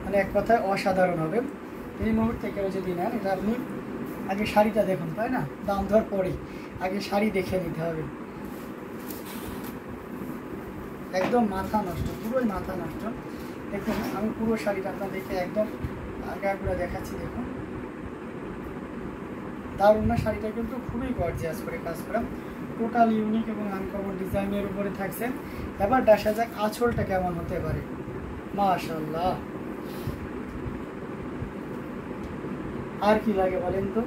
মানে এক কথায় অসাধারণ হবে। এই মুহূর্তে কেউ যদি নেন, এটা আপনি আগে শাড়িটা দেখুন, তাই না? দাম ধর পরে আগে শাড়ি দেখে নিতে হবে। একদম মাথা নষ্ট, পুরোই মাথা নষ্ট। দেখুন আমি পুরো শাড়িটা আপনাদেরকে একদম আগা করে দেখাচ্ছি। দেখুন দারুণ না? শাড়িটা কিন্তু খুবই গর্জিয়াস করে কাজ করা, টোটাল ইউনিক এবং আনকমন ডিজাইনের উপরে থাকছে। এবার দেখা যাক আঁচলটা কেমন হতে পারে। মাশাআল্লাহ, আর কি লাগে বলেন তো,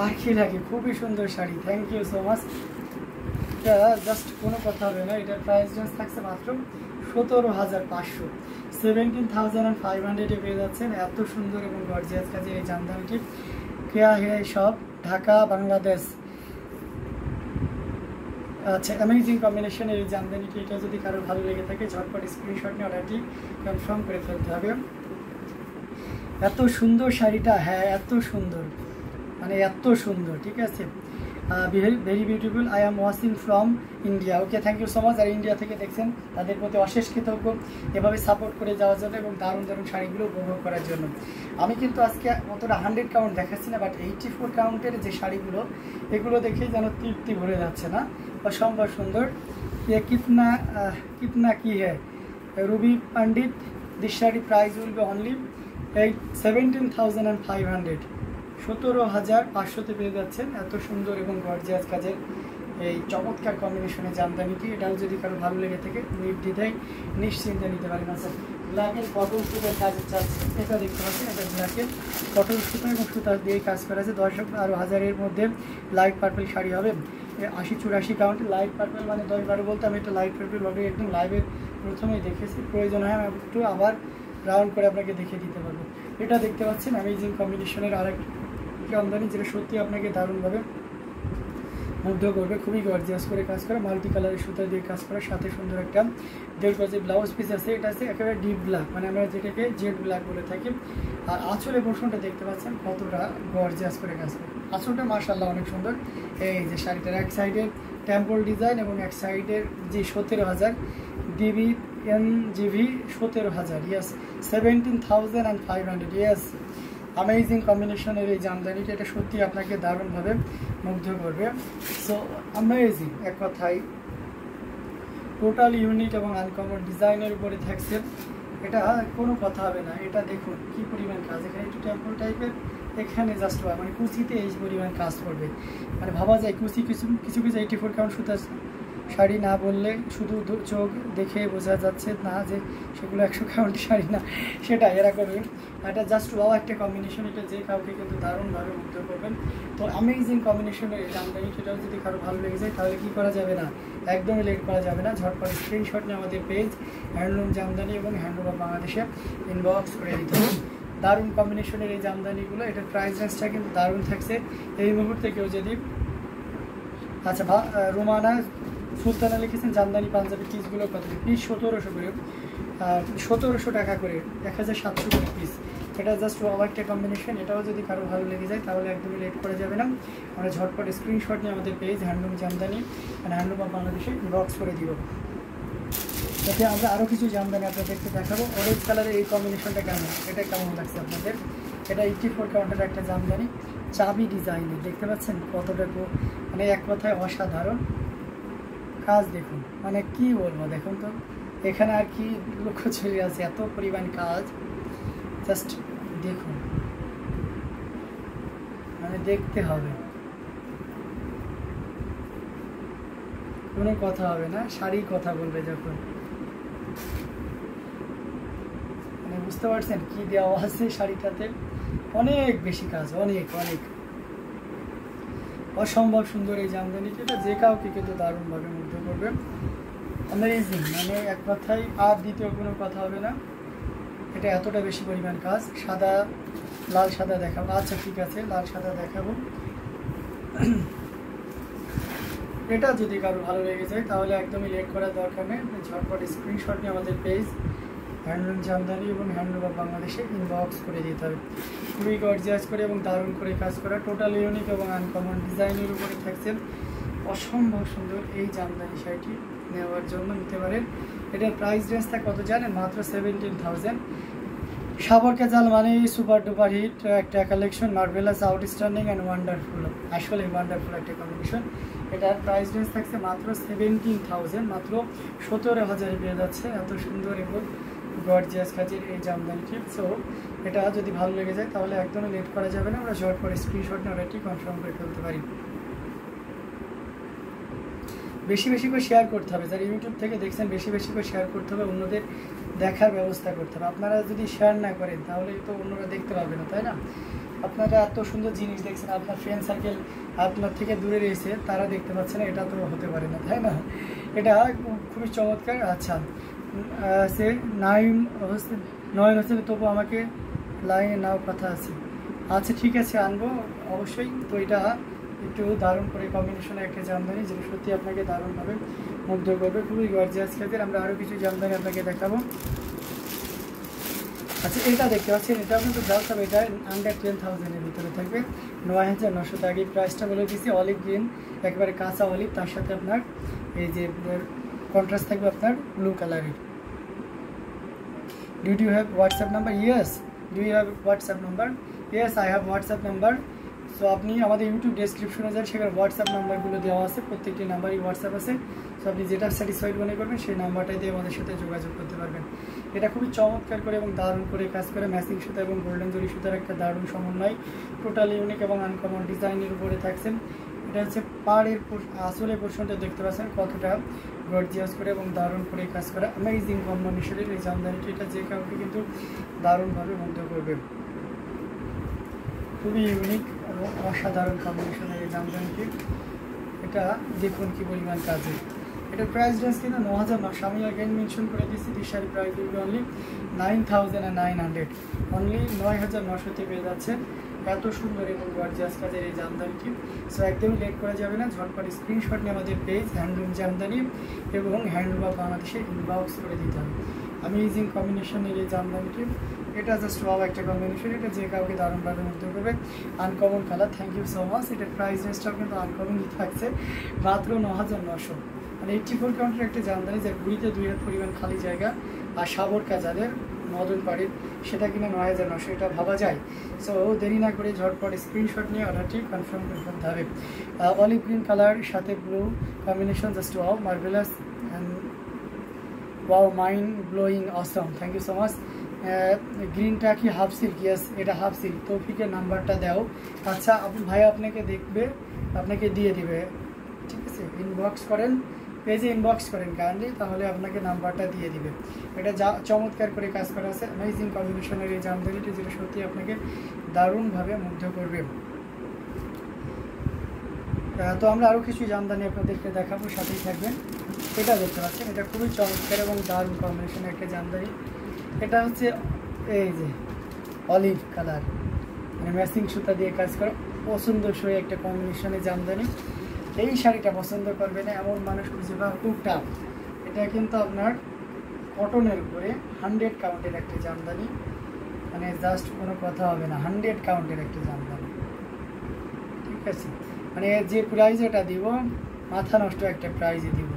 আর কি লাগে? খুবই সুন্দর sari, thank you so much. এটা জাস্ট কোনো কথা হবে না। এটার প্রাইস রেঞ্জ থাকছে মাত্র 17,500, 17,500 পেয়ে যাচ্ছেন। এত সুন্দর এবং গর্জিয়াস কাজের এই জামদানিটি কেয়া হে সব, ঢাকা, বাংলাদেশ। আচ্ছা, অ্যামেজিং কম্বিনেশনের এই জামদানিটি, এটা যদি কারো ভালো লেগে থাকে ঝটপট স্ক্রিনশট নিয়ে অর্ডারটি কনফার্ম করে ফেলতে হবে। এত সুন্দর শাড়িটা, হ্যাঁ এত সুন্দর, মানে এত সুন্দর, ঠিক আছে। Very beautiful. I am watching from India. Okay, thank you so much. আর ইন্ডিয়া থেকে দেখছেন তাদের প্রতি অশেষ কৃতজ্ঞ, এভাবে সাপোর্ট করে যাওয়ার জন্য এবং দারুণ দারুণ শাড়িগুলো উপভোগ করার জন্য। আমি কিন্তু আজকে অতটা 100 কাউন্ট দেখাচ্ছি না, বাট 84 কাউন্টের যে শাড়িগুলো, এগুলো দেখেই যেন তৃপ্তি ভরে যাচ্ছে না, অসম্ভব সুন্দর। ये कितना की है Ruby Pandit. This sari price will be only 17,500, 17,500 পেয়ে যাচ্ছেন। এত সুন্দর এবং গর্জিয়াস কাজের এই চমৎকার কম্বিনেশনের জামদানিটি, এটাও যদি কারো ভালো লেগে থাকে নির্দ্বিধায় নিশ্চিন্তে নিতে পারেন। আচ্ছা, ব্ল্যাকের কটন সুতার কাজের চাচ্ছে, এটা দেখতে পাচ্ছেন, এটা ব্ল্যাকের কটন সুতা এবং সুতা দিয়ে কাজ করা আছে। 10 আর 1000-এর মধ্যে লাইট পার্পল শাড়ি হবে। 80-84 কাউন্টে লাইট পার্পল, মানে 10-12 বলতে আমি এটা লাইট পার্পল ভাবে একদম লাইভের প্রথমেই দেখেছি। প্রয়োজন হয় আমি একটু আবার রাউন্ড করে আপনাকে দেখিয়ে দিতে পারবো। এটা দেখতে পাচ্ছেন অ্যামেজিং কম্বিনেশনের আরেক জামদানি, যেটা সত্যি আপনাকে দারুণভাবে মুগ্ধ করবে। খুবই গর্জিয়াস করে কাজ করা, মাল্টি কালারের সুতা দিয়ে কাজ করা, সাথে সুন্দর একটা 1.5 গজের ব্লাউজ পিস আছে। এটা আছে একেবারে ডিপ ব্ল্যাক, মানে আমরা যেটাকে জেড ব্ল্যাক বলে থাকি। আর আঁচলের পোর্শনটা দেখতে পাচ্ছেন কতটা গর্জিয়াস করে কাজ করে। আঁচলটা মাশাআল্লাহ অনেক সুন্দর। এই যে শাড়িটার এক সাইডের টেম্পল ডিজাইন এবং এক সাইডের যে 17,000 DB NGV 17,000, yes 17,500, yes. Amazing কম্বিনেশনের এই জামদানিটা, এটা সত্যি আপনাকে দারুণভাবে মুগ্ধ করবে। সো অ্যামেজিং, এক কথাই টোটাল ইউনিক এবং আনকমন ডিজাইনের উপরে থাকছে। এটা কোনো কথা হবে না। এটা দেখুন কি পরিমাণ কাজ, এখানে একটু টেম্পল টাইপের, এখানে জাস্ট মানে কুচিতে এই পরিমাণ কাজ করবে। মানে ভাবা যায় কুচি কিছু কিছু 84 কাউন্ট সুতা শাড়ি না বললে শুধু চোখ দেখে বোঝা যাচ্ছে না যে সেগুলো 100 কাউন্টের শাড়ি না, সেটা এরকমই। এটা জাস্ট ওয়াও একটা কম্বিনেশন, এটা যে কাউকে কিন্তু দারুণভাবে মুগ্ধ করবেন। তো অ্যামেজিং কম্বিনেশনের এই জামদানি, সেটাও যদি কারো ভালো লেগে যায় তাহলে কী করা যাবে না, একদমই লেট করা যাবে না। ঝটপট স্ক্রিনশট নিয়ে আমাদের পেজ হ্যান্ডলুম জামদানি এবং হ্যান্ডলুম অফ বাংলাদেশে ইনবক্স করে দিতে হবে। দারুণ কম্বিনেশনের এই জামদানিগুলো, এটার প্রাইস রেঞ্জটা কিন্তু দারুণ থাকছে। এই মুহূর্তে কেউ যদি, আচ্ছা রোমানা সুলতানা লিখেছেন জামদানি পাঞ্জাবি পিসগুলো কত পিস? 1700 করে, 1700 টাকা করে, 1700 করে পিস। এটা জাস্ট একটা কম্বিনেশন। এটাও যদি কারো ভালো লেগে যায় তাহলে একদমই লেট করা যাবে না। আমরা ঝটপট স্ক্রিনশট নিয়ে আমাদের পেজ হ্যান্ডলুম জামদানি মানে হ্যান্ডলুম অফ বাংলাদেশে ইনবক্স করে দিব। যাতে আমরা আরও কিছু জামদানি আপনাদেরকে দেখাবো। অরেঞ্জ কালারের এই কম্বিনেশনটা কেমন, এটা কেমন লাগছে আপনাদের? এটা 84 কাউন্টের একটা জামদানি, চাবি ডিজাইনের, দেখতে পাচ্ছেন কতটুকু, মানে এক কথায় অসাধারণ কাজ। দেখুন মানে কি বলবো, দেখুন তো এখানে আর কি লক্ষ্য চলে আছে, এত পরিমাণ কাজ, জাস্ট দেখুন, মানে দেখতে হবে, কোনো কথা হবে না, শাড়ি কথা বলবে যখন। মানে বুঝতে পারছেন কি দেওয়া আছে শাড়িটাতে, অনেক বেশি কাজ, অনেক অনেক অসম্ভব সুন্দর এই জামদানিটা, এটা যে কাউকে কিন্তু দারুণভাবে মুগ্ধ করবে। অ্যামেজিং, মানে এক কথায় আর দ্বিতীয় কোনো কথা হবে না। এটা এতটা বেশি পরিমাণ কাজ। সাদা লাল সাদা দেখাবো, আচ্ছা ঠিক আছে লাল সাদা দেখাবো। এটা যদি কারো ভালো লেগে যায় তাহলে একদমই লেট করার দরকার নেই, ঝটপট স্ক্রিনশট নিয়ে আমাদের পেজ হ্যান্ডলুম জামদানি এবং হ্যান্ডলুম অফ বাংলাদেশে ইনবক্স করে দিতে হবে। খুবই গর্জিয়াস করে এবং দারুণ করে কাজ করা, টোটাল ইউনিক এবং আনকমন ডিজাইনের উপরে থাকছেন। অসম্ভব সুন্দর এই জামদানি শাড়িটি নেওয়ার জন্য নিতে পারেন। এটার প্রাইস রেঞ্জটা কত জানেন? মাত্র 17,000, সাবর কাজাল মানে সুপার ডুপার হিট একটা collection, marvellous, outstanding and wonderful, আসলে ওয়ান্ডারফুল একটা কম্বিনেশন। এটার প্রাইস রেঞ্জ থাকছে মাত্র 17,000, মাত্র 17,000 পেয়ে যাচ্ছে এত সুন্দর এবং গর্জিয়াস কাজের এই জামদানিটি। সো এটা যদি ভালো লেগে যায় তাহলে একদমই লেট করা যাবে না, আমরা শর্ট করে স্ক্রিনশট নিয়ে অর্ডারটি কনফার্ম করে ফেলতে পারি। বেশি বেশি করে শেয়ার করতে হবে, যারা ইউটিউব থেকে দেখছেন বেশি বেশি করে শেয়ার করতে হবে, অন্যদের দেখার ব্যবস্থা করতে হবে। আপনারা যদি শেয়ার না করেন তাহলে তো অন্যরা দেখতে পাবে না, তাই না? আপনারা এত সুন্দর জিনিস দেখছেন, আপনার ফ্রেন্ড সার্কেল আপনার থেকে দূরে রয়েছে, তারা দেখতে পাচ্ছে না, এটা তো হতে পারে না, তাই না? এটা খুবই চমৎকার। আচ্ছা, সে নয়ন হোসেন, তবু আমাকে লাইনে নাও, কথা আছে। আচ্ছা ঠিক আছে, আনবো অবশ্যই। তো এটা একটু দারুণ করে কম্বিনেশনের একটা জামদানি, যেটা সত্যি আপনাকে দারুণভাবে মুগ্ধ করবে, খুবই গর্জিয়াস কাজের। আমরা আরও কিছু জামদানি আপনাকে দেখাবো। আচ্ছা, এটা দেখতে পাচ্ছেন, এটাও কিন্তু জাস্ট হবে, এটা আন্ডার 10,000-এর ভিতরে থাকবে, 9,900 টাকা। এই প্রাইসটা বলে দিচ্ছি, অলিভ গ্রিন, একেবারে কাঁচা অলিভ, তার সাথে আপনার এই যে কন্ট্রাস্ট থাকবে আপনার ব্লু কালারের। Do you have WhatsApp number? Yes. Do you have WhatsApp number? Yes, I have WhatsApp number. So আপনি আমাদের ইউটিউব ডেসক্রিপশনে যান, সেখানে হোয়াটসঅ্যাপ নাম্বারগুলো দেওয়া আছে, প্রত্যেকটি নাম্বারই হোয়াটসঅ্যাপ আছে। সো আপনি যেটা স্যাটিসফাইড মনে করবেন সেই নাম্বারটাই দিয়ে আমাদের সাথে যোগাযোগ করতে পারবেন। এটা খুবই চমৎকার করে এবং দারুণ করে কাজ করে, ম্যাচিং সুতা এবং গোল্ডেন জরি সুতার একটা দারুণ সমন্বয়, টোটালি ইউনিক এবং আনকমন ডিজাইনের উপরে থাকছেন। এটা হচ্ছে পাড়ের আসলে পোর্শনটা দেখতে পাচ্ছেন কতটা গর্জিয়াস করে এবং দারুণ করে কাজ করা, অ্যামেজিং কম্বিনেশনের এই জামদানিটি। এটা যে কাউকে কিন্তু দারুণভাবে মুগ্ধ করবে, খুবই ইউনিক এবং অসাধারণ কম্বিনেশনের এই জামদানিটি। এটা দেখুন কি পরিমাণ কাজে। এটার প্রাইস রেঞ্জ কিন্তু 9,900, আমি আগেন মেনশন করে দিচ্ছি, দিস শাড়ির price will be only 9,900, only 9,900-তে পেয়ে যাচ্ছেন এত সুন্দর এবং গর্জিয়াস কাজের এই জামদানিটি। সো একদমই লেট করা যাবে না, ঝটপট স্ক্রিনশট নিয়ে আমাদের পেজ হ্যান্ডলুম জামদানি এবং হ্যান্ডলুম অফ বাংলাদেশে ইনবক্স করে দিতে হবে। অ্যামেজিং কম্বিনেশনের এই জামদানিটি, এটা জাস্ট ওয়াও একটা কম্বিনেশন, এটা যে কাউকে দারুণভাবে মুগ্ধ করবে। Uncommon colour, thank you so much. এটার প্রাইস রেঞ্জটাও কিন্তু আনকমনই থাকছে, মাত্র 9,900, মানে 84 কাউন্টের একটা জামদানি, যার বুড়িতে 2 হাত পরিমাণ খালি জায়গা, আর সাবর কাজাদের মদন পাড়ির সেটা কিনা 9,900, এটা ভাবা যায়। সো দেরি না করে ঝটপট স্ক্রিনশট নিয়ে অর্ডারটি কনফার্ম করে ফেলতে হবে। অলিভ গ্রিন কালার সাথে blue combination, just wow, marvellous and wow, mind blowing, awesome, thank you so much. গ্রিনটা কি হাফ সিল্ক? ইয়েস, এটা হাফ সিল্ক। তৌফিকের নাম্বারটা দাও। আচ্ছা, ভাই আপনাকে দেখবে, আপনাকে দিয়ে দিবে, ঠিক আছে? ইনবক্স করেন, পেজে ইনবক্স করেন কাইন্ডলি, তাহলে আপনাকে নাম্বারটা দিয়ে দিবে। এটা যা চমৎকার করে কাজ করা আছে, অ্যামেজিং কম্বিনেশনের এই জামদানিটি, যেটা সত্যি আপনাকে দারুণভাবে মুগ্ধ করবে। তো আমরা আরও কিছু জামদানি আপনাদেরকে দেখাবো, সাথেই থাকবেন। এটা দেখতে পাচ্ছেন, এটা খুবই চমৎকার এবং দারুণ কম্বিনেশনের একটা জামদানি। এটা হচ্ছে এই যে অলিভ কালার, মানে ম্যাচিং সুতা দিয়ে কাজ করা, পছন্দসই একটা কম্বিনেশনের জামদানি। এই শাড়িটা পছন্দ করবে না এমন মানুষ খুঁজে পাওয়া খুব টাফ। এটা কিন্তু আপনার কটনের উপরে 100 কাউন্টের একটা জামদানি, মানে জাস্ট কোনো কথা হবে না, 100 কাউন্টের একটা জামদানি, ঠিক আছে? মানে যে প্রাইজ এটা দিব, মাথা নষ্ট একটা প্রাইজে দিব।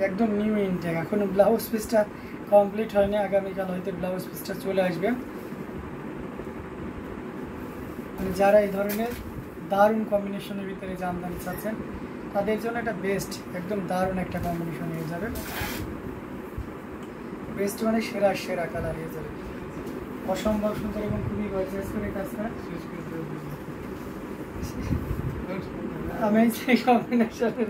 একদম নিউ ইনটেক, এখনো ব্লাউজ পিসটা কমপ্লিট হয়নি, আগামীকাল হয়তো ব্লাউজ পিসটা চলে আসবে। মানে যারা এই ধরনের দারুণ কম্বিনেশনের ভিতরে জামদানি চাচ্ছেন তাদের জন্য এটা বেস্ট, একদম দারুণ একটা কম্বিনেশন হয়ে যাবে। বেস্ট মানে সেরা সেরা কালার হয়ে যাবে, অসম্ভব সুন্দর এবং খুবই গর্জিয়াস করে কাজ করা। আমি সেই কম্বিনেশনের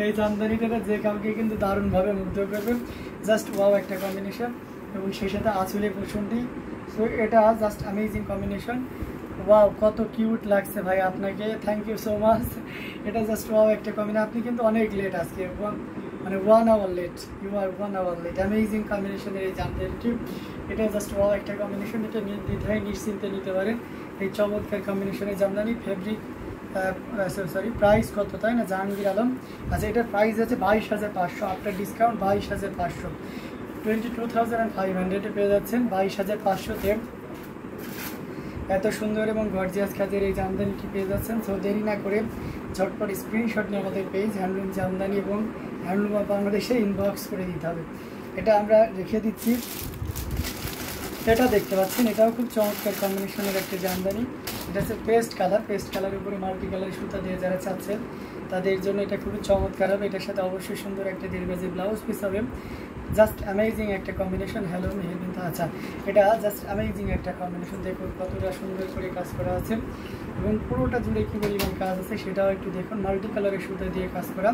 এই জামদানিটা যে কাউকে কিন্তু দারুণভাবে মুগ্ধ করবে, জাস্ট ওয়াও একটা কম্বিনেশন, এবং সেই সাথে আঁচলের পোষণটি। সো এটা জাস্ট অ্যামেজিং কম্বিনেশন। ওয়াও, কত কিউট লাগছে ভাই আপনাকে, থ্যাংক ইউ সো মাচ। এটা জাস্ট ওয়াও একটা কম্বিনেশন। আপনি কিন্তু অনেক লেট আজকে, মানে 1 hour late, you are 1 hour late. Amazing কম্বিনেশনের এই জামদানিটি, এটা জাস্ট ওয়াও একটা কম্বিনেশন। এটা নির্দ্বিধায় নিশ্চিন্তে নিতে পারেন এই চমৎকার কম্বিনেশনের জামদানি। ফেব্রিক সরি প্রাইস কত, তাই না জাহাঙ্গীর আলম? আচ্ছা, এটার প্রাইস আছে 22,500, আফটার ডিসকাউন্ট 22,500, 22,500 পেয়ে যাচ্ছেন 22,500-তে। এত সুন্দর এবং গর্জিয়াস কাজের এই জামদানিটি পেয়ে যাচ্ছেন। সো দেরি না করে ঝটপট স্ক্রিনশট নিয়ে আমাদের পেজ হ্যান্ডলুম জামদানি এবং হ্যান্ডলুম অফ বাংলাদেশে ইনবক্স করে দিতে হবে। এটা আমরা রেখে দিচ্ছি। এটা দেখতে পাচ্ছেন, এটাও খুব চমৎকার কম্বিনেশনের একটা জামদানি। এটা হচ্ছে পেস্ট কালার, পেস্ট কালারের উপরে মাল্টি কালারের সুতা দিয়ে যারা চাচ্ছেন তাদের জন্য এটা খুবই চমৎকার হবে। এটার সাথে অবশ্যই সুন্দর একটা 1.5 গজের ব্লাউজ পিস হবে। জাস্ট অ্যামেজিং একটা কম্বিনেশন। হ্যালো মেহের কিন্তু আচ্ছা, এটা জাস্ট অ্যামেজিং একটা কম্বিনেশন। দেখুন কতটা সুন্দর করে কাজ করা আছে এবং পুরোটা জুড়ে কী পরিমাণ কাজ আছে সেটাও একটু দেখুন। মাল্টি কালারের সুতা দিয়ে কাজ করা।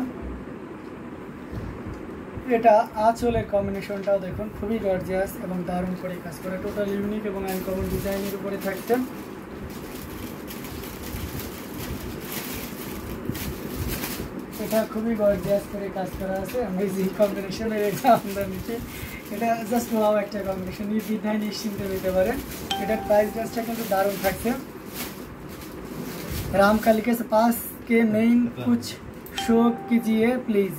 এটা আঁচলের কম্বিনেশনটাও দেখুন, খুবই গর্জিয়াস এবং দারুণ করে কাজ করা। টোটাল ইউনিক এবং আনকমন ডিজাইনের উপরে থাকছে। এটা খুবই গর্জিয়াস করে কাজ করা আছে। অ্যামেজিং কম্বিনেশনের এই জামদানিটি, এটা জাস্ট ওয়াও একটা কম্বিনেশন। নির্দ্বিধায় নিশ্চিন্তে নিতে পারেন। এটার প্রাইস রেঞ্জটা কিন্তু দারুণ থাকছে। रामकाली के पास के मेन कुछ शो कीजिए प्लीज।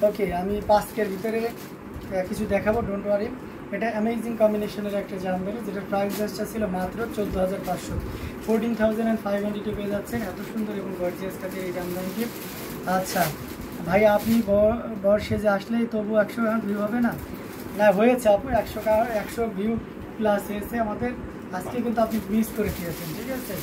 ওকে, আমি 5 ভিতরে কিছু দেখাবো, ডোন্ট ওয়ারি। এটা অ্যামেজিং কম্বিনেশনের একটা জামদানি যেটা প্রাইস রেঞ্জটা ছিল মাত্র 14,500, 14,500 পেয়ে যাচ্ছেন। এত সুন্দর এবং গর্জিয়াস কাজের এই জামদানিটি। আচ্ছা ভাই, আপনি বর সেজে আসলেই তবু 100 ভিউ হবে না? না, হয়েছে আপু, 100 ভিউ প্লাস হয়েছে আমাদের আজকে, কিন্তু আপনি মিস করে দিয়েছেন। ঠিক আছে,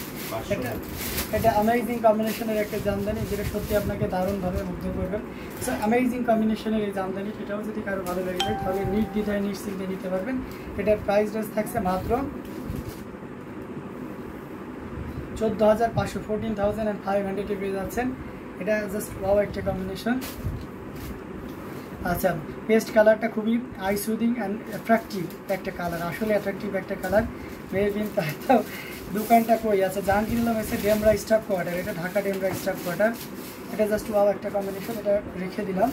এটা অ্যামেজিং কম্বিনেশনের একটা জামদানি যেটা সত্যি আপনাকে দারুণভাবে মুগ্ধ করবেন। সো অ্যামেজিং কম্বিনেশনের এই জামদানি, সেটাও যদি কারো ভালো লেগে যায় তাহলে নির্দ্বিধায় নিশ্চিন্তে নিতে পারবেন। এটার প্রাইস রেঞ্জ থাকছে মাত্র 14,500, 14,500 পেয়ে যাচ্ছেন। এটা জাস্ট ওয়াও একটা কম্বিনেশন। আচ্ছা, পেস্ট কালারটা খুবই আই সুদিং অ্যান্ড অ্যাট্রাকটিভ একটা কালার, আসলে অ্যাট্রাকটিভ একটা কালার। মেবিন তাও দোকানটা কই আছে? জাহাঙ্গীরুল্লাহ মেসে ডেমরা স্টাফ কোয়ার্টার, এটা ঢাকা ডেমরা স্টাফ কোয়ার্টার। এটা জাস্ট ওয়াও একটা কম্বিনেশন, এটা রেখে দিলাম।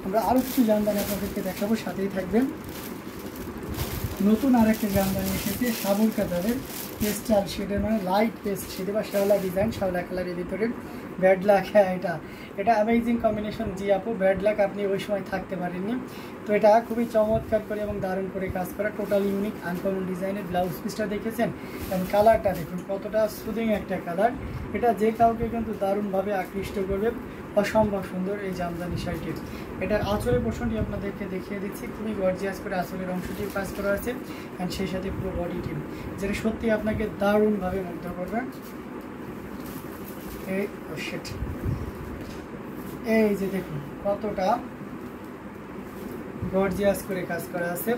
আমরা আরও কিছু জামদানি আপনাদেরকে দেখাবো, সাথেই থাকবেন। নতুন আরেকটা জামদানি এসেছে সাবুর কালারের পেস্টাল শেডের, মানে লাইট পেস্ট শেডে বা শ্যাওলা ডিজাইন, শ্যাওলা কালারের ভিতরে। ব্যাড লাক, হ্যাঁ এটা অ্যামেজিং কম্বিনেশন। জি আপু, ব্যাড লাক, আপনি ওই সময় থাকতে পারেননি। তো এটা খুবই চমৎকার করে এবং দারুণ করে কাজ করা, টোটাল ইউনিক আনকমন ডিজাইনের। ব্লাউজ পিসটা দেখেছেন এবং কালারটা দেখুন কতটা সুদিং একটা কালার। এটা যে কাউকে কিন্তু দারুণভাবে আকৃষ্ট করবে, অসম্ভব সুন্দর এই জামদানি শাড়িটির। এটার আঁচলের পোর্শনটি আপনাদেরকে দেখিয়ে দিচ্ছি, খুবই গর্জিয়াস করে আঁচলের অংশটি কাজ করা আছে অ্যান্ড সেই সাথে পুরো বডিটি, যেটা সত্যি আপনাকে দারুণভাবে মুগ্ধ করবে। এই যে দেখুন কতটা গর্জিয়াস করে কাজ করা আছে।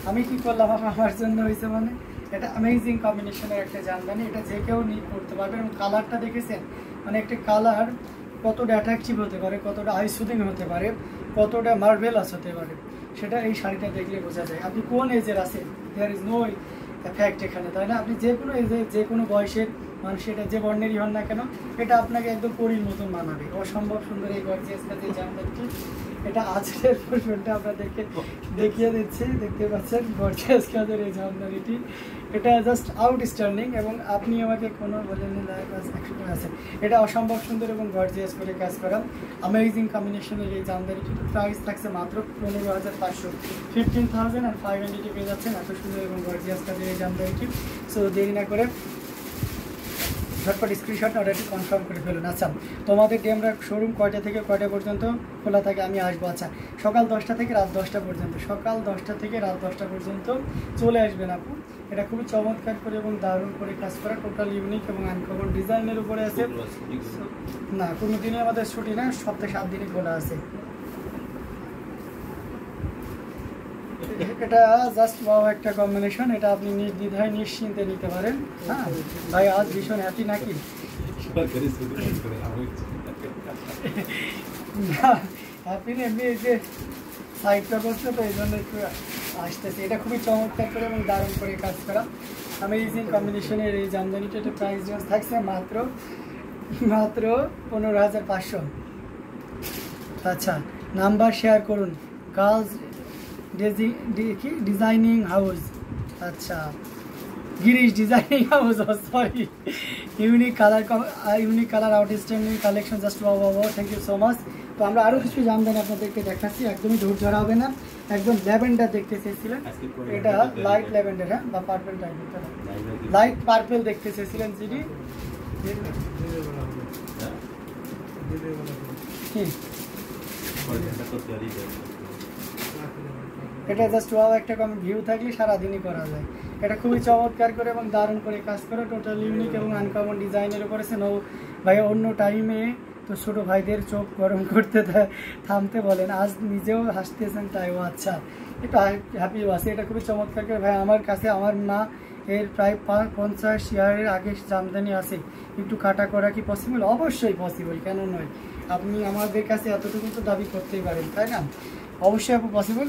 আমি কি করলাম, আমার জন্য হয়েছে মানে এটা অ্যামেজিং কম্বিনেশনের একটা জামদানি। এটা যে কেউ নিয়ে পড়তে পারবে এবং কালারটা দেখেছেন, মানে একটা কালার কতটা অ্যাট্রাকটিভ হতে পারে, কতটা আই সুদিং হতে পারে, কতটা মার্ভেলাস হতে পারে, সেটা এই শাড়িটা দেখলে বোঝা যায়। আপনি কোন এজের আছেন, দেয়ার ইজ নো এফেক্ট এখানে, তাই না? আপনি যে কোনো এজে, যে কোনো বয়সের মানুষ, এটা যে বর্ণেরই হন না কেন, এটা আপনাকে একদম পরীর মতন মানাবে। অসম্ভব সুন্দর এই গর্জিয়াস কাজের জামদানিটি। এটা আজকের পোর্শনটা আপনাদেরকে দেখিয়ে দিচ্ছি, দেখতে পাচ্ছেন গর্জিয়াস কাজের এই জামদানিটি। এটা জাস্ট আউটস্ট্যান্ডিং এবং আপনি আমাকে কোনো বলেন আছে। এটা অসম্ভব সুন্দর এবং গর্জিয়াস করে কাজ করা অ্যামেজিং কম্বিনেশনের এই জামদানিটি। প্রাইস থাকছে মাত্র 15,500, 15,500 পেয়ে যাচ্ছেন এত সুন্দর এবং গর্জিয়াস কাজের এই জামদানিটি। সো দেরি না করে ঝটপট স্ক্রিনশট অর্ডারটি কনফার্ম করে ফেলুন। আচ্ছা, তোমাদের ডেমরা শোরুম কয়টা থেকে কয়টা পর্যন্ত খোলা থাকে? আমি আসবো। আচ্ছা, সকাল 10টা থেকে রাত 10টা পর্যন্ত, সকাল 10টা থেকে রাত 10টা পর্যন্ত চলে আসবেন আপু। এটা খুবই চমৎকার করে এবং দারুণ করে কাজ করা, টোটাল ইউনিক এবং আনকমন ডিজাইনের উপরে আছে। না, কোনো দিনই আমাদের ছুটি না, সপ্তাহে 7 দিনই খোলা আছে। এটা জাস্ট ওয়াও একটা কম্বিনেশন, এটা আপনি নির্দ্বিধায় নিশ্চিন্তে নিতে পারেন। হ্যাঁ ভাই, আজ ভীষণ হ্যাপি নাকি? হ্যাপি না, এমনি এই যে সাইডটা করছে তো এই জন্য একটু আসতেছে। এটা খুবই চমৎকার করে এবং দারুণ করে কাজ করা অ্যামেজিং কম্বিনেশনের এই জামদানিটা। এটা প্রাইস রেঞ্জ থাকছে মাত্র 15,500। আচ্ছা, নাম্বার শেয়ার করুন। গার্লস ডিজাইনিং হাউস, আচ্ছা Girish designing house, sorry. Unique colour outstanding collection, just wow wow wow, thank you so much. তো আমরা আরও কিছু জামদানি আপনাদেরকে দেখাচ্ছি, একদমই ধৈর্য ধরা হবে না। একদম ল্যাভেন্ডার দেখতে চেয়েছিলেন, এটা লাইট ল্যাভেন্ডার, হ্যাঁ, বা পার্পেল টাইপের, লাইট পার্পেল দেখতে চেয়েছিলেন যিনি, কি এটা জাস্ট ওয়াও একটা কম ভিউ থাকলে সারাদিনই করা যায়। এটা খুবই চমৎকার করে এবং দারুণ করে কাজ করে, টোটাল ইউনিক এবং আনকমন ডিজাইনের করেছে। নৌ ভাই অন্য টাইমে তো ছোটো ভাইদের চোখ গরম করতে থামতে বলেন, আজ নিজেও হাসতেছেন তাই। ও আচ্ছা, একটু হ্যাপি আছে। এটা খুবই চমৎকার করে ভাই। আমার কাছে আমার মা এর প্রায় 50 ইয়ারের আগে জামদানি আছে, একটু কাটা করা কি পসিবল? অবশ্যই পসিবল, কেন নয়। আপনি আমাদের কাছে এতটুকু তো দাবি করতেই পারেন, তাই না? অবশ্যই পসিবল।